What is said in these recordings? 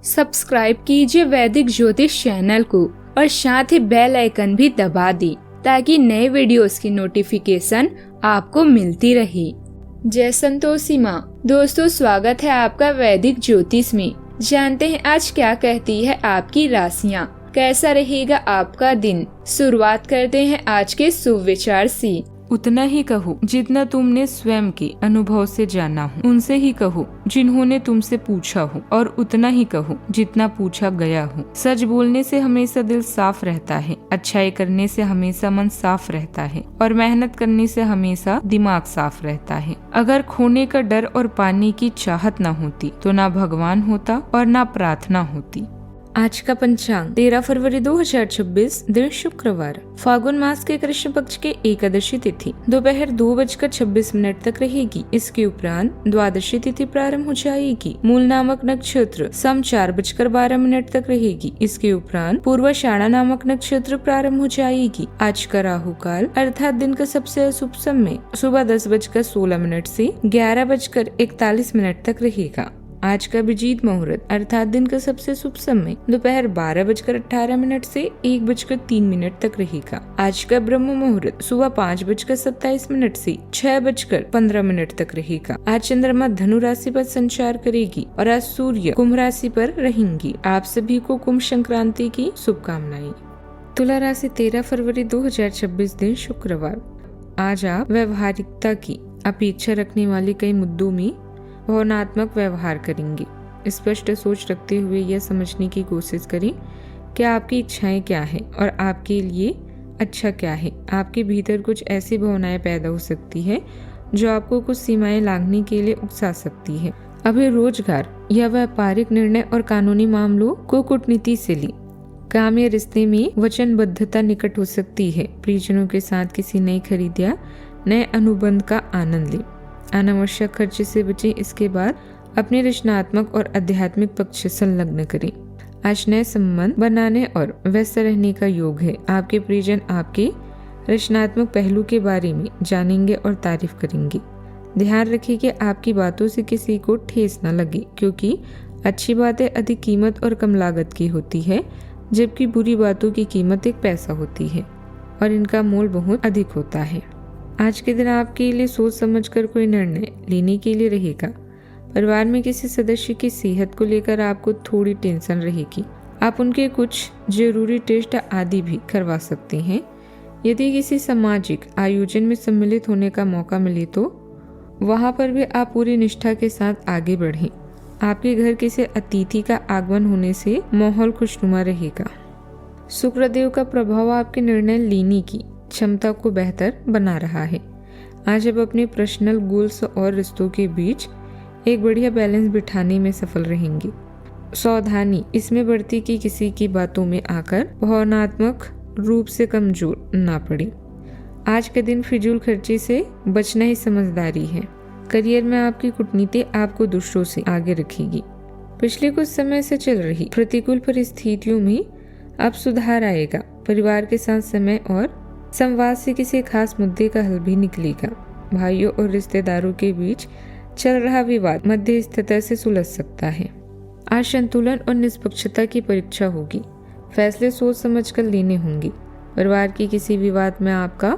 Subscribe कीजिए वैदिक ज्योतिष चैनल को और साथ ही बेल आइकन भी दबा दी ताकि नए वीडियोस की नोटिफिकेशन आपको मिलती रहे। जय संतोषी माँ। दोस्तों, स्वागत है आपका वैदिक ज्योतिष में। जानते हैं आज क्या कहती है आपकी राशियाँ, कैसा रहेगा आपका दिन। शुरुआत करते हैं आज के शुभ विचार से। उतना ही कहो जितना तुमने स्वयं के अनुभव से जाना हो, उनसे ही कहो जिन्होंने तुमसे पूछा हो, और उतना ही कहो जितना पूछा गया हो। सच बोलने से हमेशा दिल साफ रहता है, अच्छाई करने से हमेशा मन साफ रहता है, और मेहनत करने से हमेशा दिमाग साफ रहता है। अगर खोने का डर और पाने की चाहत न होती तो ना भगवान होता और ना प्रार्थना होती। आज का पंचांग 13 फरवरी 2026, दिन शुक्रवार, फागुन मास के कृष्ण पक्ष के एकादशी तिथि दोपहर 2:26 तक रहेगी। इसके उपरांत द्वादशी तिथि प्रारंभ हो जाएगी। मूल नामक नक्षत्र सम 4:12 तक रहेगी। इसके उपरांत पूर्वाषाढ़ा नामक नक्षत्र प्रारंभ हो जाएगी। आज का राहु काल अर्थात दिन का सबसे अशुभ समय सुबह 10:16 से 11:41 तक रहेगा। आज का अभिजीत मुहूर्त अर्थात दिन का सबसे शुभ समय दोपहर 12:18 से 1:03 तक रहेगा। आज का ब्रह्म मुहूर्त सुबह 5:27 से 6:15 तक रहेगा। आज चंद्रमा धनु राशि पर संचार करेगी और आज सूर्य कुंभ राशि पर रहेंगी। आप सभी को कुंभ संक्रांति की शुभकामनाएं। तुला राशि 13 फरवरी 2026, दिन शुक्रवार। आज आप व्यवहारिकता की अपेक्षा रखने वाले कई मुद्दों में भावनात्मक व्यवहार करेंगे। स्पष्ट सोच रखते हुए यह समझने की कोशिश करें कि आपकी इच्छाएं क्या हैं और आपके लिए अच्छा क्या है। आपके भीतर कुछ ऐसी भावनाएं पैदा हो सकती है जो आपको कुछ सीमाएं लांघने के लिए उकसा सकती है। अभी रोजगार या व्यापारिक निर्णय और कानूनी मामलों को कूटनीति से ली। काम या रिश्ते में वचनबद्धता निकट हो सकती है। परिजनों के साथ किसी नई खरीद या नए अनुबंध का आनंद लें। अनावश्यक खर्चे से बचें। इसके बाद अपने रचनात्मक और आध्यात्मिक पक्ष से संलग्न करें। आज नए संबंध बनाने और व्यस्त रहने का योग है। आपके परिजन आपके रचनात्मक पहलू के बारे में जानेंगे और तारीफ करेंगे। ध्यान रखें कि आपकी बातों से किसी को ठेस न लगे, क्योंकि अच्छी बातें अधिक कीमत और कम लागत की होती है, जबकि बुरी बातों की कीमत 1 पैसा होती है और इनका मोल बहुत अधिक होता है। आज के दिन आपके लिए सोच समझकर कोई निर्णय लेने के लिए रहेगा। परिवार में किसी सदस्य की सेहत को लेकर आपको थोड़ी टेंशन रहेगी। आप उनके कुछ जरूरी टेस्ट आदि भी करवा सकते हैं। यदि किसी सामाजिक आयोजन में सम्मिलित होने का मौका मिले तो वहां पर भी आप पूरी निष्ठा के साथ आगे बढ़ें। आपके घर किसी अतिथि का आगमन होने से माहौल खुशनुमा रहेगा। शुक्रदेव का प्रभाव आपके निर्णय लेने की क्षमता को बेहतर बना रहा है। आज आप अपने पर्सनल गोल्स और रिश्तों के बीच एक बढ़िया बैलेंस बिठाने में सफल रहेंगे। सावधानी इसमें बढ़ती कि किसी की बातों में आकर भावनात्मक रूप से कमजोर ना पड़े। आज के दिन फिजूल खर्ची से बचना ही समझदारी है। करियर में आपकी कूटनीति आपको दूसरों से आगे रखेगी। पिछले कुछ समय से चल रही प्रतिकूल परिस्थितियों में अब सुधार आएगा। परिवार के साथ समय और संवाद से किसी खास मुद्दे का हल भी निकलेगा। भाइयों और रिश्तेदारों के बीच चल रहा विवाद मध्यस्थता से सुलझ सकता है। आज संतुलन और निष्पक्षता की परीक्षा होगी। फैसले सोच समझकर लेने होंगे। परिवार के किसी विवाद में आपका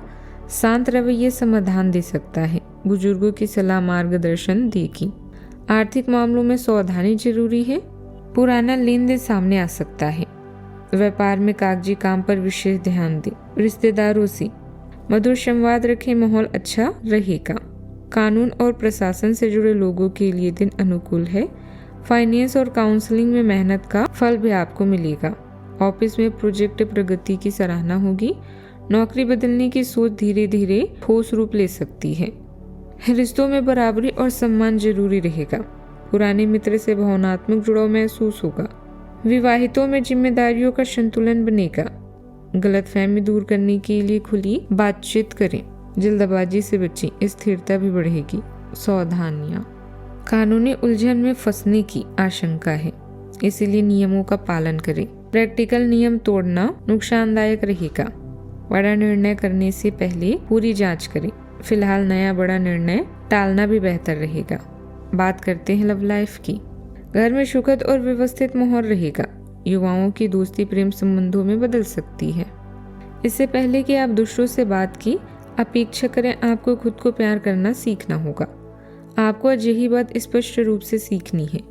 शांत रवैया समाधान दे सकता है। बुजुर्गों की सलाह मार्गदर्शन देगी। आर्थिक मामलों में सावधानी जरूरी है। पुराना लेन देन सामने आ सकता है। व्यापार में कागजी काम पर विशेष ध्यान दें। रिश्तेदारों से मधुर संवाद रखें, माहौल अच्छा रहेगा। कानून और प्रशासन से जुड़े लोगों के लिए दिन अनुकूल है। फाइनेंस और काउंसलिंग में मेहनत का फल भी आपको मिलेगा। ऑफिस में प्रोजेक्ट प्रगति की सराहना होगी। नौकरी बदलने की सोच धीरे धीरे ठोस रूप ले सकती है। रिश्तों में बराबरी और सम्मान जरूरी रहेगा। पुराने मित्र से भावनात्मक जुड़ाव महसूस होगा। विवाहितों में जिम्मेदारियों का संतुलन बनेगा। गलतफहमी दूर करने के लिए खुली बातचीत करें। जल्दबाजी से बचें, स्थिरता भी बढ़ेगी। सावधानियां, कानूनी उलझन में फंसने की आशंका है, इसलिए नियमों का पालन करें। प्रैक्टिकल नियम तोड़ना नुकसानदायक रहेगा। बड़ा निर्णय करने से पहले पूरी जांच करें। फिलहाल नया बड़ा निर्णय टालना भी बेहतर रहेगा। बात करते हैं लव लाइफ की। घर में सुखद और व्यवस्थित माहौल रहेगा। युवाओं की दोस्ती प्रेम संबंधों में बदल सकती है। इससे पहले कि आप दूसरों से बात की अपेक्षा करें, आपको खुद को प्यार करना सीखना होगा। आपको आज यही बात स्पष्ट रूप से सीखनी है।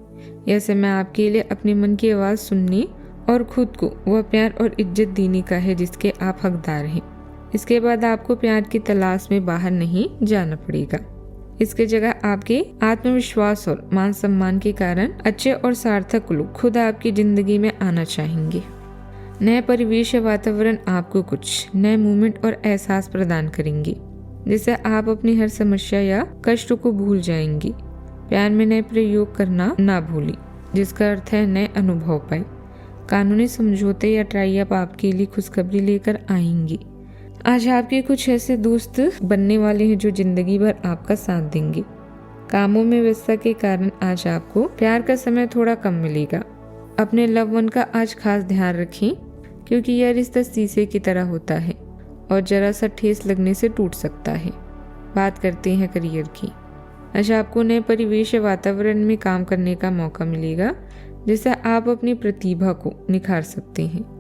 यह समय आपके लिए अपने मन की आवाज़ सुनने और खुद को वह प्यार और इज्जत देने का है जिसके आप हकदार हैं। इसके बाद आपको प्यार की तलाश में बाहर नहीं जाना पड़ेगा। इसके जगह आपके आत्मविश्वास और मान सम्मान के कारण अच्छे और सार्थक लोग खुद आपकी जिंदगी में आना चाहेंगे। नए परिवेश या वातावरण आपको कुछ नए मूवमेंट और एहसास प्रदान करेंगे, जिससे आप अपनी हर समस्या या कष्ट को भूल जाएंगी। प्यार में नए प्रयोग करना ना भूलें, जिसका अर्थ है नए अनुभव पाए। कानूनी समझौते या ट्राई अप आपके लिए खुशखबरी लेकर आएंगी। आज आपके कुछ ऐसे दोस्त बनने वाले हैं जो जिंदगी भर आपका साथ देंगे। कामों में व्यस्तता के कारण आज आपको प्यार का समय थोड़ा कम मिलेगा। अपने लव वन का आज खास ध्यान रखें, क्योंकि यह रिश्ता शीशे की तरह होता है और जरा सा ठेस लगने से टूट सकता है। बात करते हैं करियर की। आज आपको नए परिवेश या वातावरण में काम करने का मौका मिलेगा, जिससे आप अपनी प्रतिभा को निखार सकते हैं।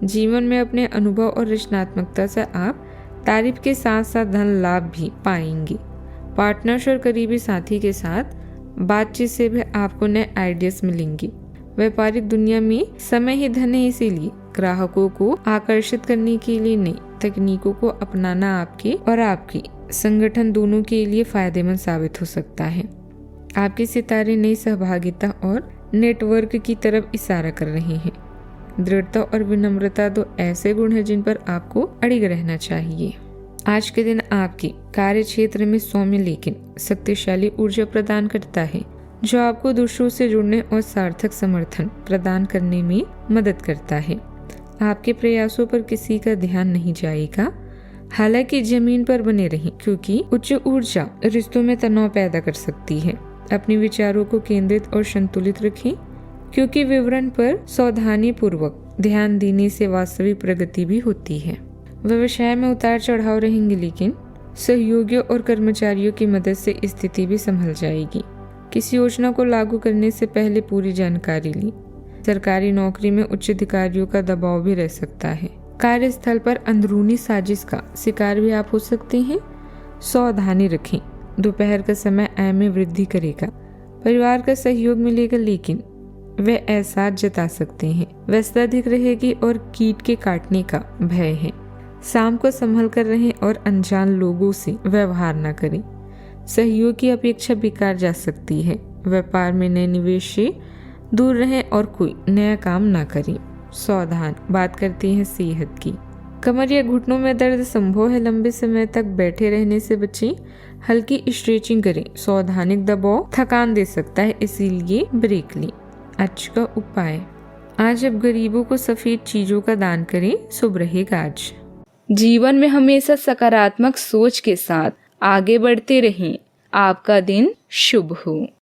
जीवन में अपने अनुभव और रचनात्मकता से आप तारीफ के साथ साथ धन लाभ भी पाएंगे। पार्टनर्स और करीबी साथी के साथ बातचीत से भी आपको नए आइडियाज मिलेंगे। व्यापारिक दुनिया में समय ही धन है, इसीलिए ग्राहकों को आकर्षित करने के लिए नई तकनीकों को अपनाना आपके और आपकी संगठन दोनों के लिए फायदेमंद साबित हो सकता है। आपके सितारे नई सहभागिता और नेटवर्क की तरफ इशारा कर रहे हैं। दृढ़ता और विनम्रता दो ऐसे गुण हैं जिन पर आपको अड़िग रहना चाहिए। आज के दिन आपके कार्य क्षेत्र में सौम्य लेकिन शक्तिशाली ऊर्जा प्रदान करता है, जो आपको दूसरों से जुड़ने और सार्थक समर्थन प्रदान करने में मदद करता है। आपके प्रयासों पर किसी का ध्यान नहीं जाएगा। हालांकि जमीन पर बने रहें, क्योंकि उच्च ऊर्जा रिश्तों में तनाव पैदा कर सकती है। अपने विचारों को केंद्रित और संतुलित रखें, क्योंकि विवरण पर सावधानी पूर्वक ध्यान देने से वास्तविक प्रगति भी होती है। व्यवसाय में उतार चढ़ाव रहेंगे, लेकिन सहयोगियों और कर्मचारियों की मदद से स्थिति भी संभल जाएगी। किसी योजना को लागू करने से पहले पूरी जानकारी ली। सरकारी नौकरी में उच्च अधिकारियों का दबाव भी रह सकता है। कार्यस्थल पर अंदरूनी साजिश का शिकार भी आप हो सकते हैं। सावधानी रखें। दोपहर का समय आय में वृद्धि करेगा। परिवार का सहयोग मिलेगा, लेकिन वे एहसास जता सकते हैं व्यस्तता अधिक रहेगी और कीट के काटने का भय है। शाम को संभल कर रहें और अनजान लोगों से व्यवहार न करें। सहयोग की अपेक्षा बेकार जा सकती है। व्यापार में नए निवेश से दूर रहें और कोई नया काम ना करें। सावधान। बात करते हैं सेहत की। कमर या घुटनों में दर्द संभव है। लंबे समय तक बैठे रहने से बचें। हल्की स्ट्रेचिंग करें। सावधानिक दबाव थकान दे सकता है, इसीलिए ब्रेक लें। आज का उपाय। आज अब गरीबों को सफेद चीजों का दान करें, शुभ रहेगा आज। जीवन में हमेशा सकारात्मक सोच के साथ आगे बढ़ते रहें। आपका दिन शुभ हो।